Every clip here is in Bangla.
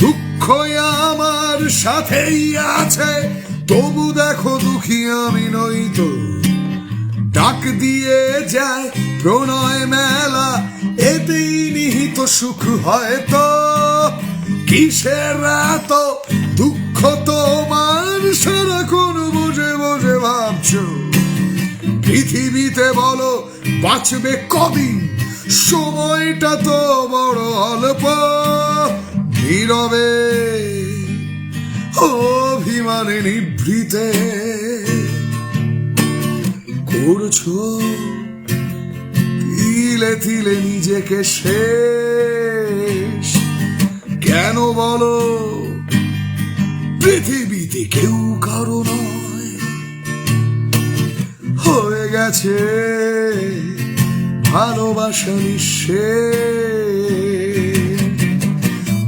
দুঃখ আমার সাথেই আছে, তবু দেখো দুঃখী আমি নই তো। ডাক দিয়ে যায় প্রণয় মেলা, এতেই নিহিত সুখ হয়তো। কিসের এত দুঃখ তোমার, সারাক্ষণ বসে বসে ভাবছো? পৃথিবীতে বলো বাঁচবে কদিন, সময়টা তো বড় অল্প। নীরবে অভিমানে নিভৃতে করছো তিলে তিলে নিজেকে শেষ। কেন বলো পৃথিবীতে কেউ কারো নয়, হয়ে গেছে ভালোবাসা নিঃশেষ।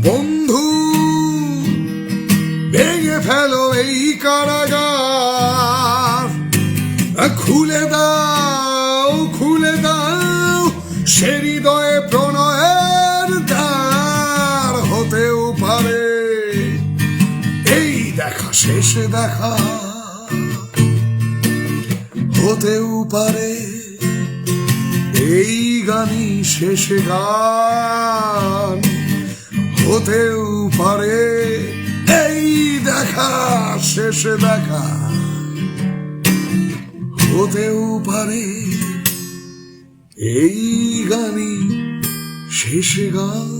বন্ধু ভেঙে ফেলো এই কারাগার, খুলে দাও খুলে দাও সে হৃদয়ে প্রণয়ের দ্বার। হতেও পারে এই দেখা শেষ দেখা, হতেও পারে এই গানই শেষ গান। হতেও পারে এই দেখা শেষ দেখা, হতেও পারে এই গানই শেষ গান।